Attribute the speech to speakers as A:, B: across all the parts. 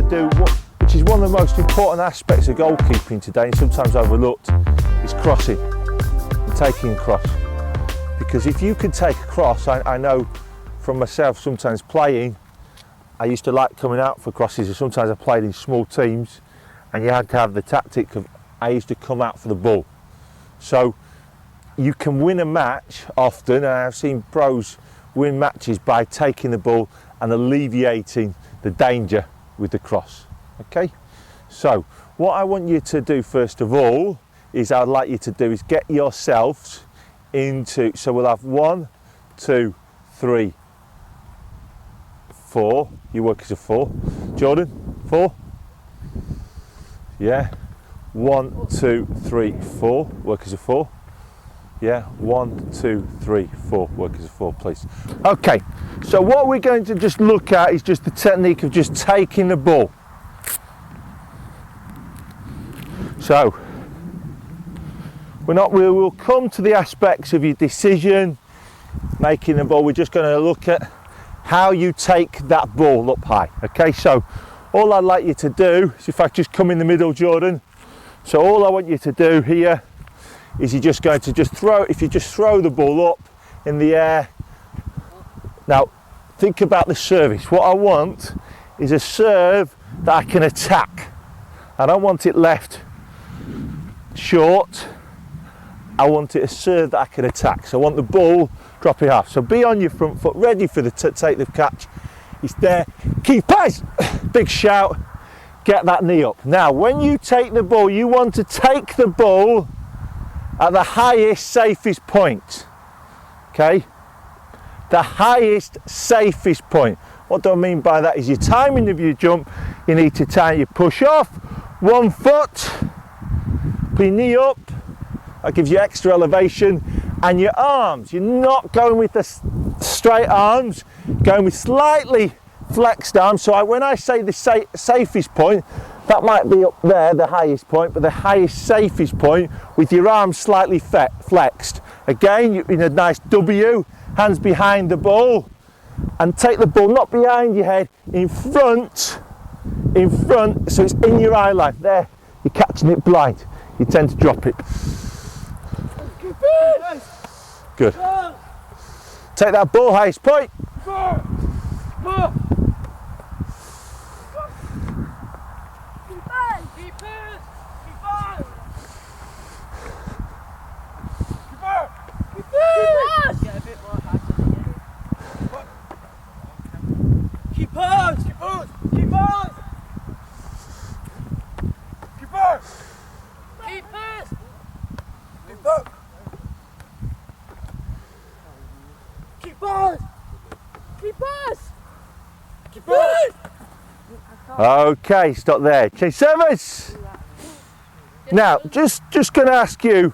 A: do, which is one of the most important aspects of goalkeeping today, and sometimes overlooked, is crossing and taking a cross. Because if you can take a cross, I know from myself sometimes playing, I used to like coming out for crosses, and sometimes I played in small teams, and you had to have the tactic of, I used to come out for the ball. So you can win a match often, and I've seen pros win matches by taking the ball and alleviating the danger with the cross. Okay, so what I want you to do first of all is I'd like you to do is get yourselves into, so we'll have 1, 2, 3, 4. You work as a 4. Jordan, 4? Yeah. 1, 2, 3, 4. Work as a 4. Yeah. 1, 2, 3, 4. Work as a 4, please. Okay. So what we're going to just look at is just the technique of just taking the ball. So we will come to the aspects of your decision making the ball. We're just going to look at how you take that ball up high. Okay, so all I'd like you to do is, if I just come in the middle, Jordan, so all I want you to do here is you're just going to just throw, if you just throw the ball up in the air. Now think about the service. What I want is a serve that I can attack. I don't want it left short. I want it a serve that I can attack. So I want the ball dropping half. So be on your front foot, ready for the take the catch. It's there. Keepers! Big shout. Get that knee up. Now, when you take the ball, you want to take the ball at the highest, safest point. Okay? The highest, safest point. What do I mean by that? Is your timing of your jump. You need to time your push off. 1 foot. Put your knee up. That gives you extra elevation, and your arms, you're not going with the straight arms, going with slightly flexed arms. So when I say the safest point, that might be up there, the highest point, but the highest safest point with your arms slightly flexed. Again, you're in a nice W, hands behind the ball, and take the ball not behind your head, in front, so it's in your eye line. There, you're catching it blind. You tend to drop it. Good. Take that ball, highest point. Okay, stop there. Okay, service. Now, just going to ask you,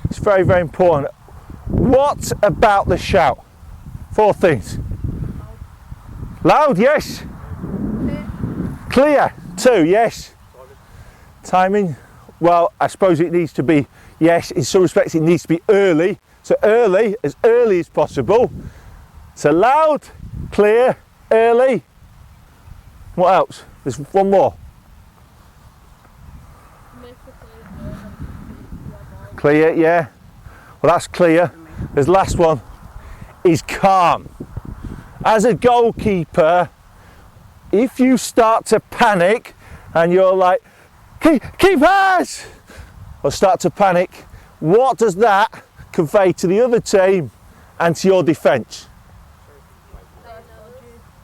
A: it's very, very important. What about the shout? 4 things. Loud, yes. Clear, 2, yes. Timing, well, I suppose it needs to be, yes, in some respects it needs to be early. So early as possible. So loud, clear, early. What else? There's one more. Clear, yeah. Well, that's clear. There's the last one is calm. As a goalkeeper, if you start to panic and you're like, keepers, or start to panic, what does that convey to the other team and to your defence?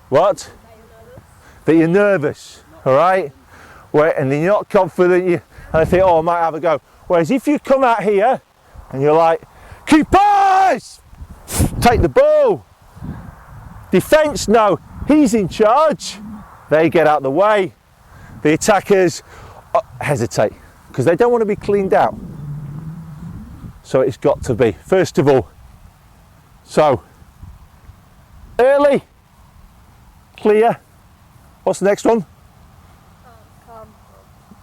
A: What? That you're nervous, all right? And then you're not confident, and I think, oh, I might have a go. Whereas if you come out here and you're like, keepers, take the ball. Defence, no, he's in charge. They get out the way. The attackers hesitate because they don't want to be cleaned out. So it's got to be, first of all, so early, clear. What's the next one?
B: Calm.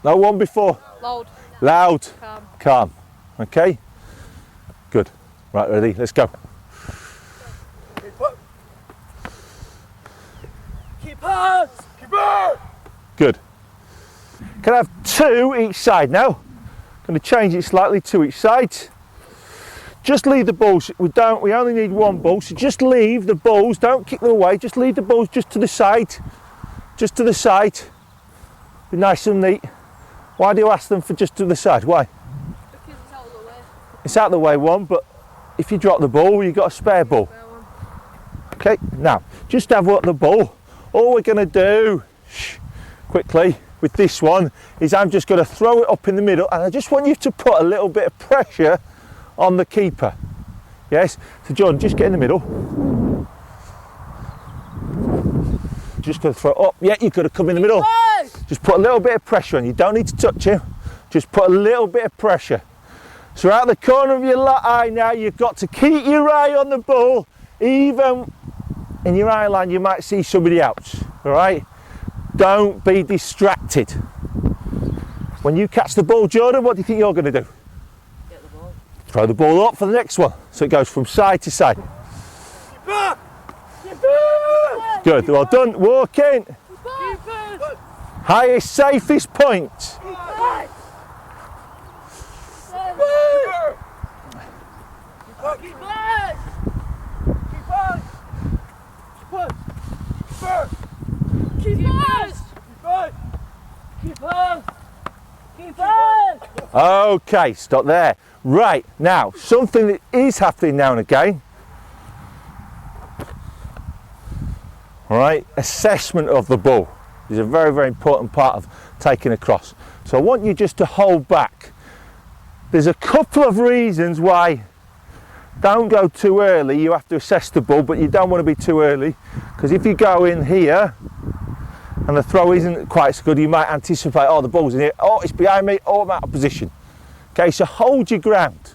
A: No, one before.
B: Loud.
A: Loud.
B: Calm.
A: Calm. Okay? Good. Right, ready? Let's go.
C: Keepers! Keeper!
A: Good. Can I have 2 each side now? Going to change it slightly, 2 each side. Just leave the balls. We only need 1 ball, so just leave the balls. Don't kick them away. Just leave the balls just to the side. Just to the side. Be nice and neat. Why do you ask them for just to the side? Why?
B: Because it's out of the way.
A: It's out of the way one, but if you drop the ball, you've got a spare ball. Okay, now, just have what the ball. All we're going to do, quickly, with this one, is I'm just going to throw it up in the middle, and I just want you to put a little bit of pressure on the keeper. Yes? So John, just get in the middle. Just going to throw it up. Yeah, you could have come in the middle. Just put a little bit of pressure on. You don't need to touch him. Just put a little bit of pressure. So out the corner of your eye now, you've got to keep your eye on the ball. Even in your eye line, you might see somebody else. All right? Don't be distracted. When you catch the ball, Jordan, what do you think you're going to do?
B: Get the ball.
A: Throw the ball up for the next one. So it goes from side to side. Good, well done. Walk in. Highest, safest point. Okay, stop there. Right, now, something that is happening now and again. All right, assessment of the ball is a very, very important part of taking a cross. So I want you just to hold back. There's a couple of reasons why don't go too early. You have to assess the ball, but you don't want to be too early, because if you go in here and the throw isn't quite so good, you might anticipate, oh, the ball's in here, oh, it's behind me, oh, I'm out of position. Okay, so hold your ground.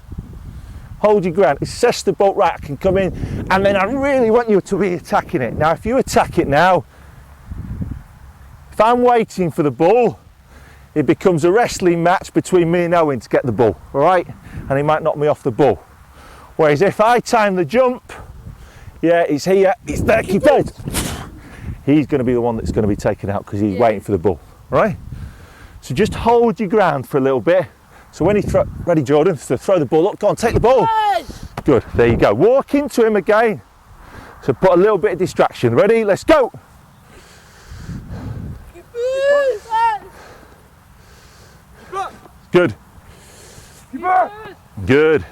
A: Hold your ground, assess the ball, right, I can come in, and then I really want you to be attacking it. Now, if you attack it now, if I'm waiting for the ball, it becomes a wrestling match between me and Owen to get the ball, all right? And he might knock me off the ball. Whereas if I time the jump, yeah, it's here, it's there, keep it. He's going to be the one that's going to be taken out because he's waiting for the ball, all right? So just hold your ground for a little bit. So when he ready, Jordan, to throw the ball up, go on, take the ball. Good, there you go. Walk into him again. So put a little bit of distraction. Ready, let's go. Good. Good.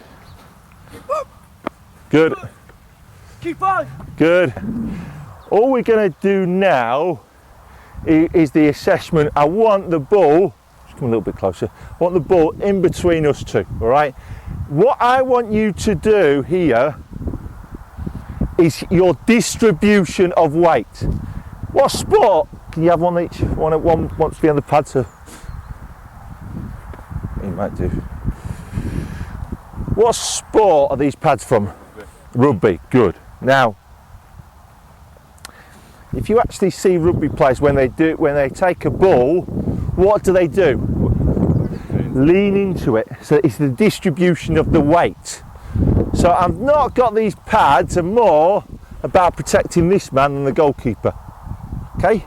A: Good. Good. All we're going to do now is the assessment. I want the ball, just come a little bit closer, I want the ball in between us two, all right? What I want you to do here is your distribution of weight. What sport? Can you have one each? One wants to be on the pad, so he might do. What sport are these pads from? Rugby. Good. Now, if you actually see rugby players when they take a ball, what do? Lean into it. So it's the distribution of the weight. So I've not got these pads, and more about protecting this man than the goalkeeper. Okay?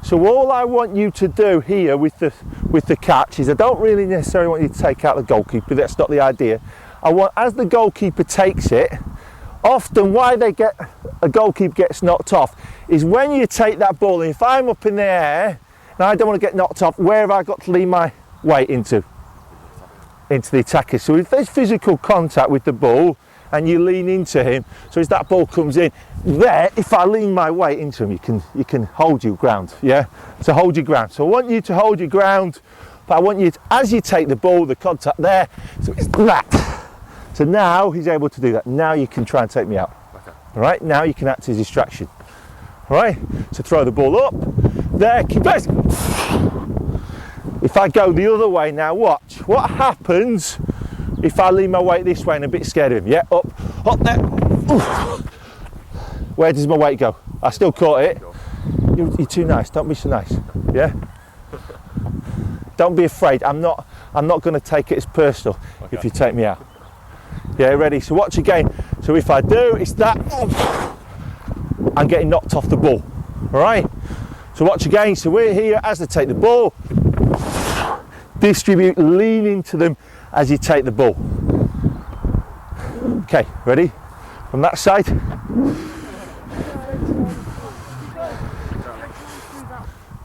A: So all I want you to do here with the catch is, I don't really necessarily want you to take out the goalkeeper, that's not the idea. I want, as the goalkeeper takes it, often why a goalkeeper gets knocked off is when you take that ball, and if I'm up in the air and I don't want to get knocked off, where have I got to lean my weight into? Into the attacker. So if there's physical contact with the ball and you lean into him, so as that ball comes in, there, if I lean my weight into him, you can hold your ground, yeah? So hold your ground. So I want you to hold your ground, but I want you to, as you take the ball, the contact there, so it's that. So now he's able to do that. Now you can try and take me out. Okay. All right, now you can act as a distraction. All right, so throw the ball up, there, keep it. If I go the other way now, watch. What happens if I lean my weight this way and I'm a bit scared of him? Yeah, up there. Oof. Where does my weight go? I still caught it. You're too nice, don't be so nice, yeah? Don't be afraid, I'm not going to take it as personal if you take me out. Yeah, ready, so watch again. So if I do, it's that, I'm getting knocked off the ball, all right? So So watch again. So we're here as they take the ball. Distribute, lean into them as you take the ball. Okay, ready? From that side.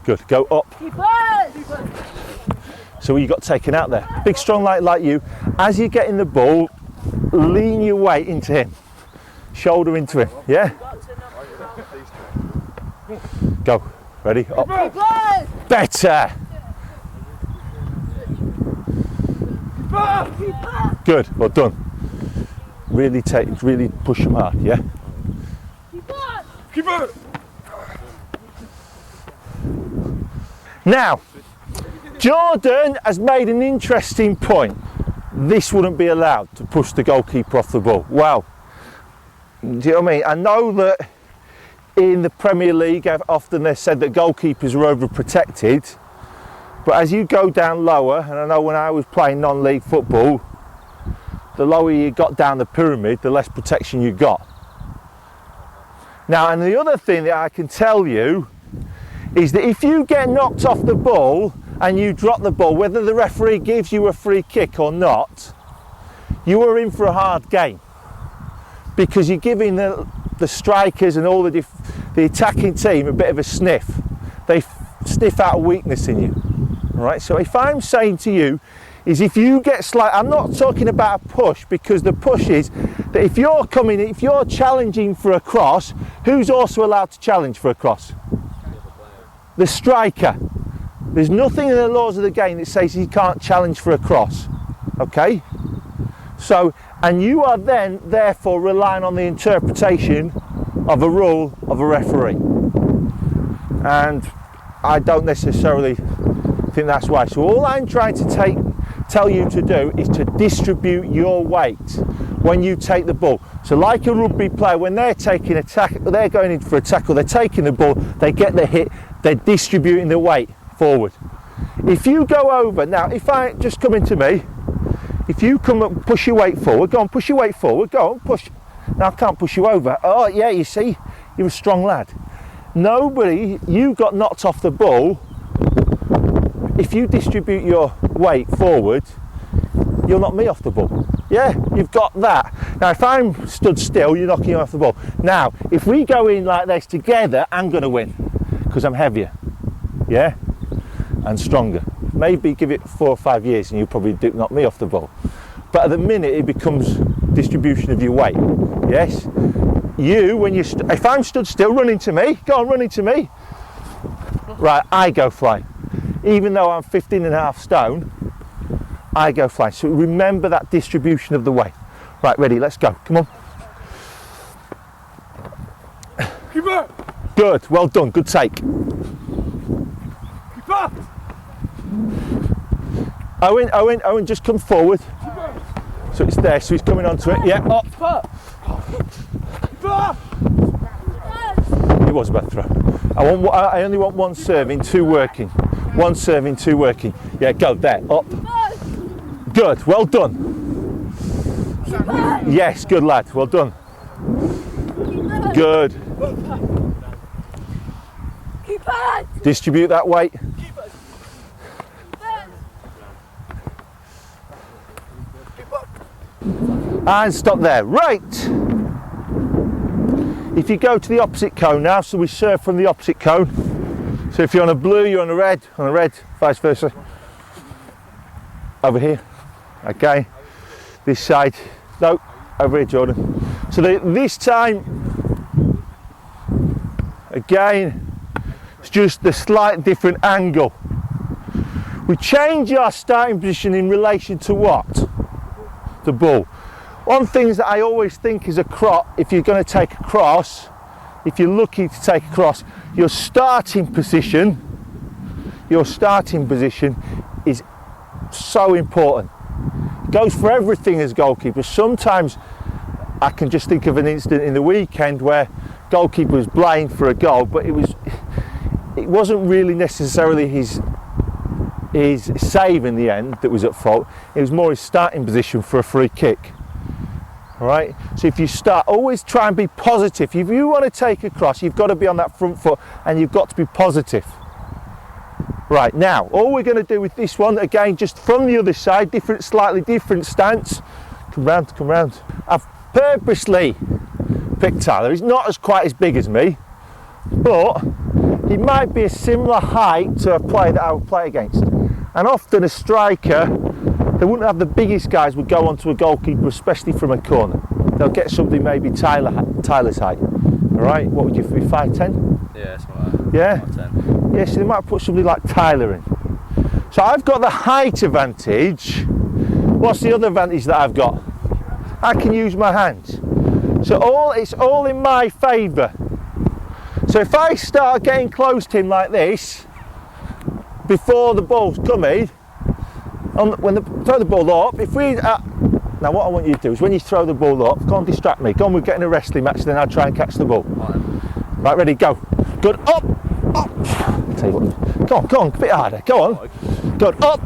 A: Good, go up. So you got taken out there. Big strong like you. As you're getting the ball, lean your weight into him. Shoulder into him, yeah? Go, ready, up. Better. Good, well done. Really push them hard, yeah?
C: Keeper!
A: Now, Jordan has made an interesting point. This wouldn't be allowed to push the goalkeeper off the ball. Well, do you know what I mean? I know that in the Premier League, often they said that goalkeepers are overprotected, but as you go down lower, and I know when I was playing non-league football, the lower you got down the pyramid, the less protection you got. Now, and the other thing that I can tell you is that if you get knocked off the ball and you drop the ball, whether the referee gives you a free kick or not, you are in for a hard game, because you're giving the strikers and all the attacking team a bit of a sniff. They sniff out a weakness in you. All right, so if I'm saying to you is if you get I'm not talking about a push, because the push is that if you're challenging for a cross, who's also allowed to challenge for a cross? The striker. There's nothing in the laws of the game that says he can't challenge for a cross. Okay? So, and you are then therefore relying on the interpretation of a rule of a referee. And I don't necessarily think that's why. So all I'm trying to tell you to do is to distribute your weight when you take the ball. So like a rugby player, when they're they're going in for a tackle, they're taking the ball, they get the hit, they're distributing the weight forward. If you go over, now if I just come into me, if you come up, push your weight forward, go on, push your weight forward, go on, push. Now I can't push you over. Oh yeah, you see, you're a strong lad. You got knocked off the ball. If you distribute your weight forward, you'll knock me off the ball. Yeah, you've got that. Now if I'm stood still, you're knocking me off the ball. Now, if we go in like this together, I'm going to win, because I'm heavier, yeah, and stronger. Maybe give it 4 or 5 years and you'll probably knock me off the ball. But at the minute it becomes distribution of your weight, yes? If I'm stood still, run into me, go on, run into me. Right, I go flying. Even though I'm 15.5 stone, I go flying. So remember that distribution of the weight. Right, ready, let's go, come on.
C: Keeper!
A: Good, well done, good take.
C: Keeper!
A: Owen, just come forward. So it's there, so he's coming onto it. Yeah, up. It was a bad throw. I only want one serving, 2 working. 1 serving, 2 working. Yeah, go there, up. Good, well done. Yes, good lad, well done. Good. Distribute that weight. And stop there. Right. If you go to the opposite cone now, so we serve from the opposite cone. So if you're on a blue, you're on a red, vice versa. Over here. Okay. This side. No, over here, Jordan. So this time, again, it's just a slight different angle. We change our starting position in relation to what? The ball. One thing that I always think is if you're going to take a cross, if you're lucky to take a cross, your starting position is so important. It goes for everything as goalkeepers. Sometimes I can just think of an incident in the weekend where goalkeeper was blamed for a goal, but it wasn't really necessarily his save in the end that was at fault. It was more his starting position for a free kick. All right, so if you start, always try and be positive. If you want to take a cross, you've got to be on that front foot and you've got to be positive. Right, now, all we're going to do with this one, again, just from the other side, slightly different stance. Come round. I've purposely picked Tyler. He's not quite as big as me, but he might be a similar height to a player that I would play against. And often a striker, they wouldn't have the biggest guys would go onto a goalkeeper, especially from a corner. They'll get somebody maybe Tyler's height. All right, what would you be, 5'10"?
D: Yeah, something like that.
A: Yeah?
D: 5'10".
A: Yeah, so they might put somebody like Tyler in. So I've got the height advantage. What's the other advantage that I've got? I can use my hands. So it's all in my favour. So if I start getting close to him like this, before the ball's coming, when they throw the ball up, now what I want you to do is when you throw the ball up, go on, distract me. Go on, we're getting a wrestling match, then I'll try and catch the ball. Right, ready, go. Good, up. I'll tell you what, go on, a bit harder, go on. Good, up.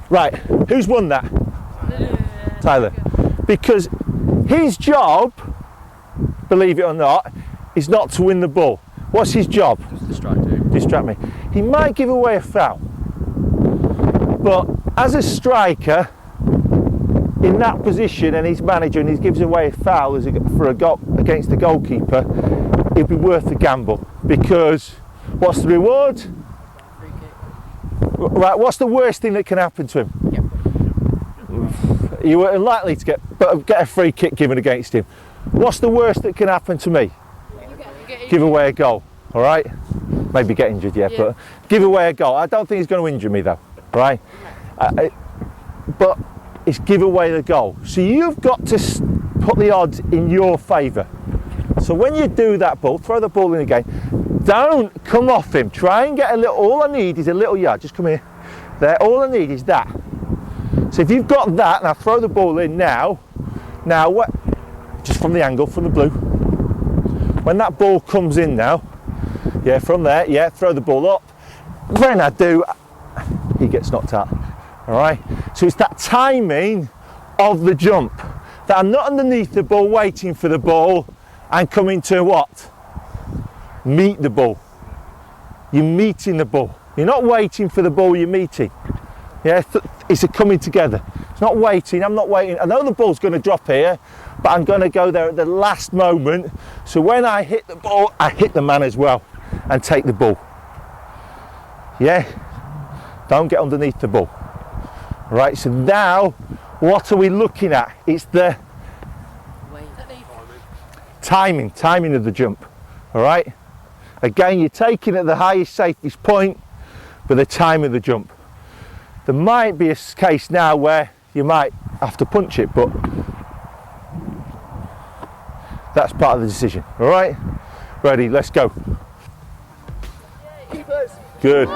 A: Right, who's won that? Tyler. Because his job, believe it or not, is not to win the ball. What's his job?
D: Just distract you.
A: Distract me. He might give away a foul, but as a striker in that position and he's manager and he gives away a foul against the goalkeeper, it'd be worth the gamble, because what's the reward?
B: Free kick.
A: Right, what's the worst thing that can happen to him? You were unlikely to get a free kick given against him. What's the worst that can happen to me?
B: You get
A: Give away a goal, all right? Maybe get injured, yeah, but give away a goal. I don't think he's going to injure me though, right? But it's give away the goal. So you've got to put the odds in your favour. So when you do that ball, throw the ball in again, don't come off him. Try and get a little, all I need is a little yard. Just come here. There, all I need is that. So if you've got that, now throw the ball in now what? Just from the angle, from the blue. When that ball comes in now, yeah, from there, yeah, throw the ball up. When I do, he gets knocked out. All right. So it's that timing of the jump, that I'm not underneath the ball waiting for the ball and coming to what? Meet the ball. You're meeting the ball. You're not waiting for the ball, you're meeting. Yeah, it's a coming together. It's not waiting, I'm not waiting. I know the ball's going to drop here, but I'm going to go there at the last moment. So when I hit the ball, I hit the man as well and take the ball. Yeah, don't get underneath the ball. Right, so now, what are we looking at? It's the timing of the jump. All right, again, you're taking at the highest, safest point, but the time of the jump. There might be a case now where you might have to punch it, but that's part of the decision. All right, ready, let's go. Good.